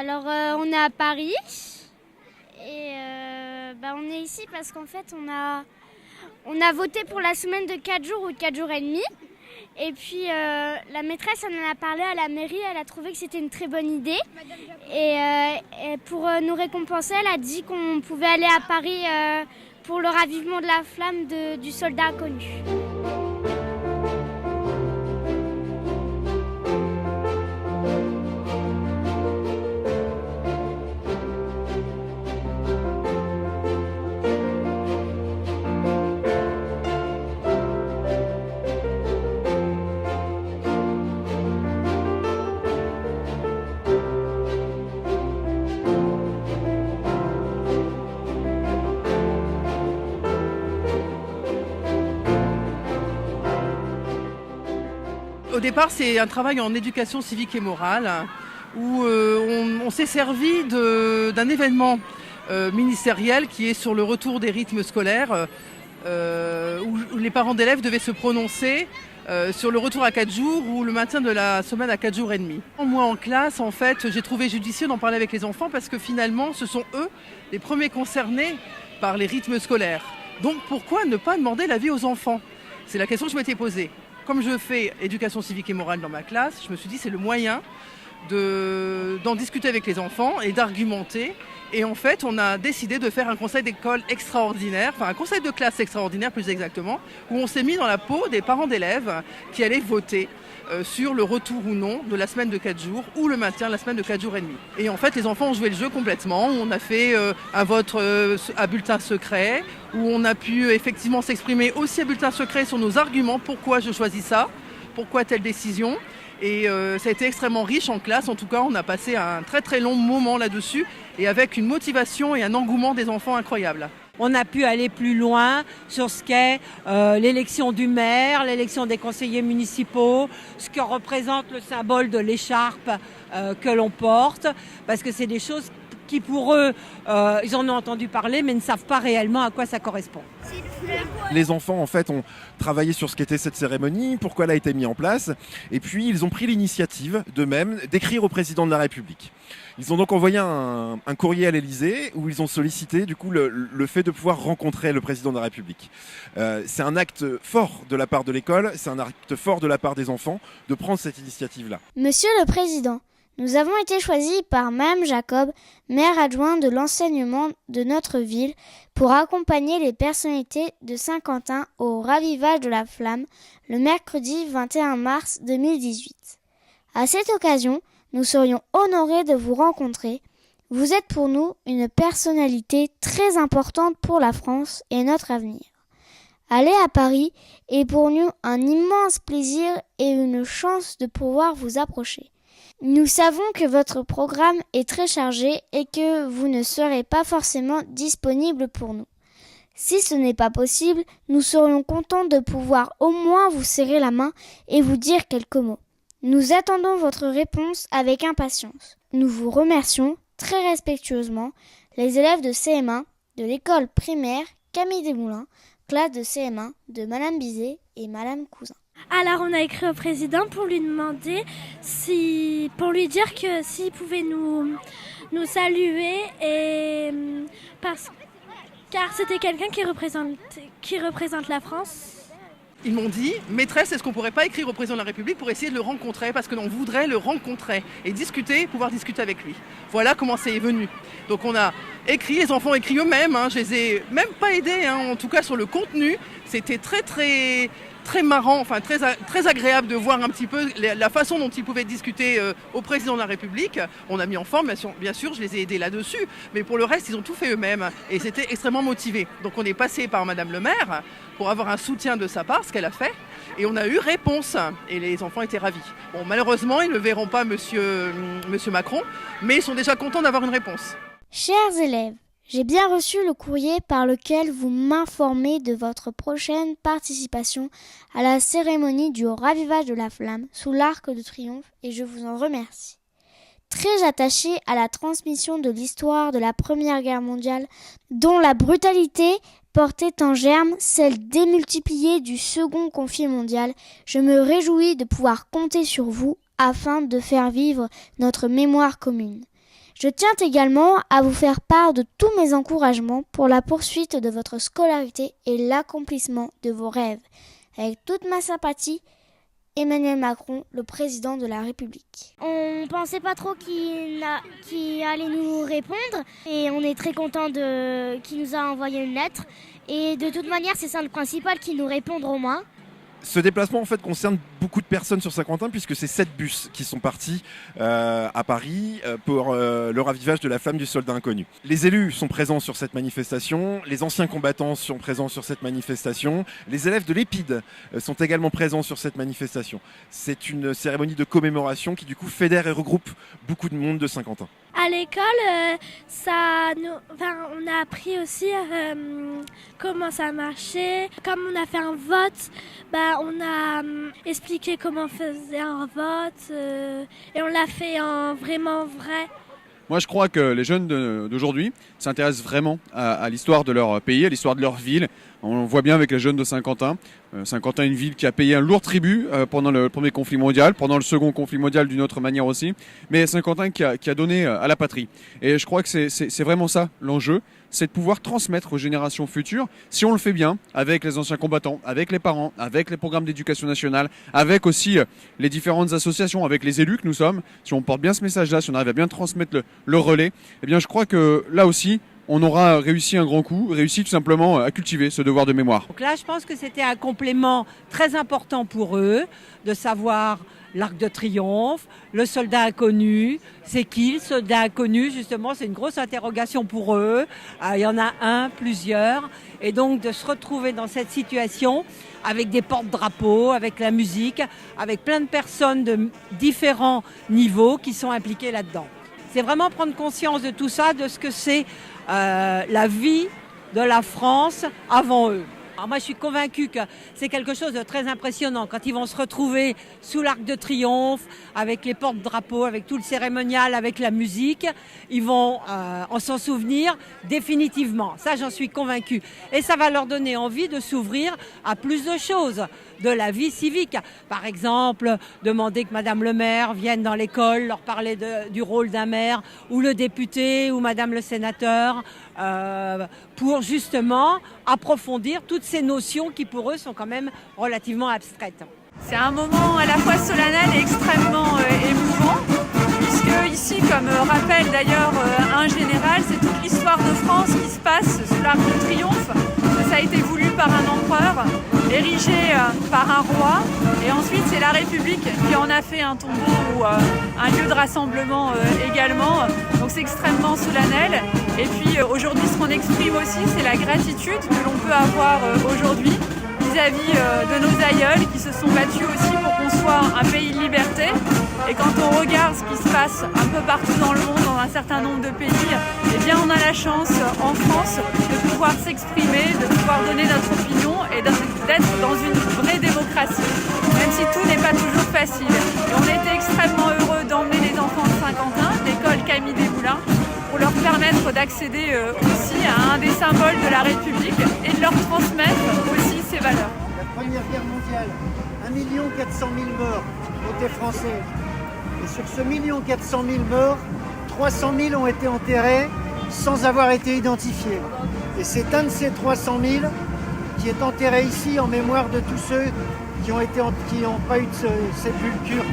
Alors, on est à Paris et on est ici parce qu'en fait, on a voté pour la semaine de 4 jours ou 4 jours et demi. Et puis, la maîtresse en a parlé à la mairie, elle a trouvé que c'était une très bonne idée. Et pour nous récompenser, elle a dit qu'on pouvait aller à Paris pour le ravivement de la flamme du soldat inconnu. Au départ, c'est un travail en éducation civique et morale où on s'est servi d'un événement ministériel qui est sur le retour des rythmes scolaires où les parents d'élèves devaient se prononcer sur le retour à 4 jours ou le maintien de la semaine à 4 jours et demi. Moi, en classe, en fait, j'ai trouvé judicieux d'en parler avec les enfants parce que finalement, ce sont eux les premiers concernés par les rythmes scolaires. Donc, pourquoi ne pas demander l'avis aux enfants ? C'est la question que je m'étais posée. Comme je fais éducation civique et morale dans ma classe, je me suis dit c'est le moyen d'en discuter avec les enfants et d'argumenter. Et en fait, on a décidé de faire un conseil d'école extraordinaire, enfin un conseil de classe extraordinaire plus exactement, où on s'est mis dans la peau des parents d'élèves qui allaient voter sur le retour ou non de la semaine de 4 jours ou le maintien de la semaine de 4 jours et demi. Et en fait, les enfants ont joué le jeu complètement. On a fait un vote à bulletin secret, où on a pu effectivement s'exprimer aussi à bulletin secret sur nos arguments, pourquoi je choisis ça, pourquoi telle décision. Et ça a été extrêmement riche en classe. En tout cas, on a passé un très très long moment là-dessus et avec une motivation et un engouement des enfants incroyable. On a pu aller plus loin sur ce qu'est l'élection du maire, l'élection des conseillers municipaux, ce que représente le symbole de l'écharpe que l'on porte, parce que c'est des choses qui pour eux, ils en ont entendu parler mais ne savent pas réellement à quoi ça correspond. Les enfants en fait ont travaillé sur ce qu'était cette cérémonie, pourquoi elle a été mise en place, et puis ils ont pris l'initiative d'eux-mêmes d'écrire au président de la République. Ils ont donc envoyé un courrier à l'Élysée où ils ont sollicité du coup le fait de pouvoir rencontrer le président de la République. C'est un acte fort de la part de l'école, c'est un acte fort de la part des enfants de prendre cette initiative-là. Monsieur le Président, nous avons été choisis par Mme Jacob, maire adjointe de l'enseignement de notre ville, pour accompagner les personnalités de Saint-Quentin au ravivage de la flamme le mercredi 21 mars 2018. À cette occasion, nous serions honorés de vous rencontrer. Vous êtes pour nous une personnalité très importante pour la France et notre avenir. Aller à Paris est pour nous un immense plaisir et une chance de pouvoir vous approcher. Nous savons que votre programme est très chargé et que vous ne serez pas forcément disponible pour nous. Si ce n'est pas possible, nous serions contents de pouvoir au moins vous serrer la main et vous dire quelques mots. Nous attendons votre réponse avec impatience. Nous vous remercions très respectueusement, les élèves de CM1 de l'école primaire Camille Desmoulins, classe de CM1 de Madame Bizet et Madame Cousin. Alors on a écrit au président pour lui demander pour lui dire que s'il pouvait nous saluer car c'était quelqu'un qui représente la France. Ils m'ont dit, maîtresse, est-ce qu'on pourrait pas écrire au président de la République pour essayer de le rencontrer, parce que l'on voudrait le rencontrer et pouvoir discuter avec lui. Voilà comment c'est venu. Donc on a écrit, les enfants ont écrit eux-mêmes, je les ai même pas aidés, en tout cas sur le contenu. C'était très très très marrant, enfin très agréable de voir un petit peu la façon dont ils pouvaient discuter au président de la République. On a mis en forme, bien sûr, je les ai aidés là-dessus, mais pour le reste, ils ont tout fait eux-mêmes et c'était extrêmement motivé. Donc on est passé par Madame le maire pour avoir un soutien de sa part, ce qu'elle a fait, et on a eu réponse et les enfants étaient ravis. Bon, malheureusement, ils ne verront pas Monsieur Macron, mais ils sont déjà contents d'avoir une réponse. Chers élèves, j'ai bien reçu le courrier par lequel vous m'informez de votre prochaine participation à la cérémonie du ravivage de la flamme sous l'Arc de Triomphe et je vous en remercie. Très attaché à la transmission de l'histoire de la Première Guerre mondiale, dont la brutalité portait en germe celle démultipliée du second conflit mondial, je me réjouis de pouvoir compter sur vous afin de faire vivre notre mémoire commune. Je tiens également à vous faire part de tous mes encouragements pour la poursuite de votre scolarité et l'accomplissement de vos rêves. Avec toute ma sympathie, Emmanuel Macron, le président de la République. On pensait pas trop qu'il allait nous répondre et on est très content qu'il nous a envoyé une lettre. Et de toute manière, c'est ça le principal, qu'il nous réponde au moins. Ce déplacement en fait concerne beaucoup de personnes sur Saint-Quentin puisque c'est 7 bus qui sont partis à Paris pour le ravivage de la flamme du soldat inconnu. Les élus sont présents sur cette manifestation, les anciens combattants sont présents sur cette manifestation, les élèves de l'Épide sont également présents sur cette manifestation. C'est une cérémonie de commémoration qui du coup fédère et regroupe beaucoup de monde de Saint-Quentin. À l'école, on a appris aussi comment ça marchait. Comme on a fait un vote, on a expliqué comment on faisait un vote et on l'a fait en vraiment vrai. Moi, je crois que les jeunes d'aujourd'hui s'intéressent vraiment à l'histoire de leur pays, à l'histoire de leur ville. On le voit bien avec les jeunes de Saint-Quentin. Saint-Quentin est une ville qui a payé un lourd tribut pendant le premier conflit mondial, pendant le second conflit mondial d'une autre manière aussi. Mais Saint-Quentin qui a donné à la patrie. Et je crois que c'est vraiment ça l'enjeu, c'est de pouvoir transmettre aux générations futures, si on le fait bien, avec les anciens combattants, avec les parents, avec les programmes d'éducation nationale, avec aussi les différentes associations, avec les élus que nous sommes. Si on porte bien ce message-là, si on arrive à bien transmettre le relais, eh bien je crois que là aussi, on aura réussi un grand coup, réussi tout simplement à cultiver ce devoir de mémoire. Donc là, je pense que c'était un complément très important pour eux de savoir l'Arc de Triomphe, le soldat inconnu. C'est qui le soldat inconnu? Justement, c'est une grosse interrogation pour eux. Il y en a un, plusieurs. Et donc de se retrouver dans cette situation avec des porte-drapeaux, avec la musique, avec plein de personnes de différents niveaux qui sont impliquées là-dedans. C'est vraiment prendre conscience de tout ça, de ce que c'est la vie de la France avant eux. Alors moi, je suis convaincue que c'est quelque chose de très impressionnant quand ils vont se retrouver sous l'Arc de Triomphe, avec les porte-drapeaux, avec tout le cérémonial, avec la musique. Ils vont en s'en souvenir définitivement. Ça, j'en suis convaincue. Et ça va leur donner envie de s'ouvrir à plus de choses de la vie civique. Par exemple, demander que Madame le maire vienne dans l'école, leur parler du rôle d'un maire, ou le député, ou Madame le sénateur, pour justement approfondir toutes ces notions qui pour eux sont quand même relativement abstraites. C'est un moment à la fois solennel et extrêmement émouvant, puisque ici, comme rappelle d'ailleurs un général, c'est toute l'histoire de France qui se passe sous l'Arc de Triomphe. Ça a été voulu par un empereur, érigé par un roi, et ensuite c'est la République qui en a fait un tombeau ou un lieu de rassemblement également. Donc c'est extrêmement solennel. Et puis aujourd'hui, ce qu'on exprime aussi, c'est la gratitude que l'on peut avoir aujourd'hui vis-à-vis de nos aïeuls qui se sont battus aussi pour qu'on soit un pays de liberté. Et quand on regarde ce qui se passe un peu partout dans le monde, dans un certain nombre de pays, eh bien on a la chance en France de pouvoir s'exprimer, de pouvoir donner notre opinion et d'être dans une vraie démocratie, même si tout n'est pas toujours facile. Et on était extrêmement heureux d'emmener les enfants de Saint-Quentin, l'école Camille Desmoulins, pour leur permettre d'accéder aussi à un des symboles de la République et de leur transmettre aussi ses valeurs. La Première Guerre mondiale, 1 400 000 morts étaient français. Et sur ce 1 400 000 morts, 300 000 ont été enterrés sans avoir été identifiés. Et c'est un de ces 300 000 qui est enterré ici en mémoire de tous ceux qui n'ont pas eu de sépulture.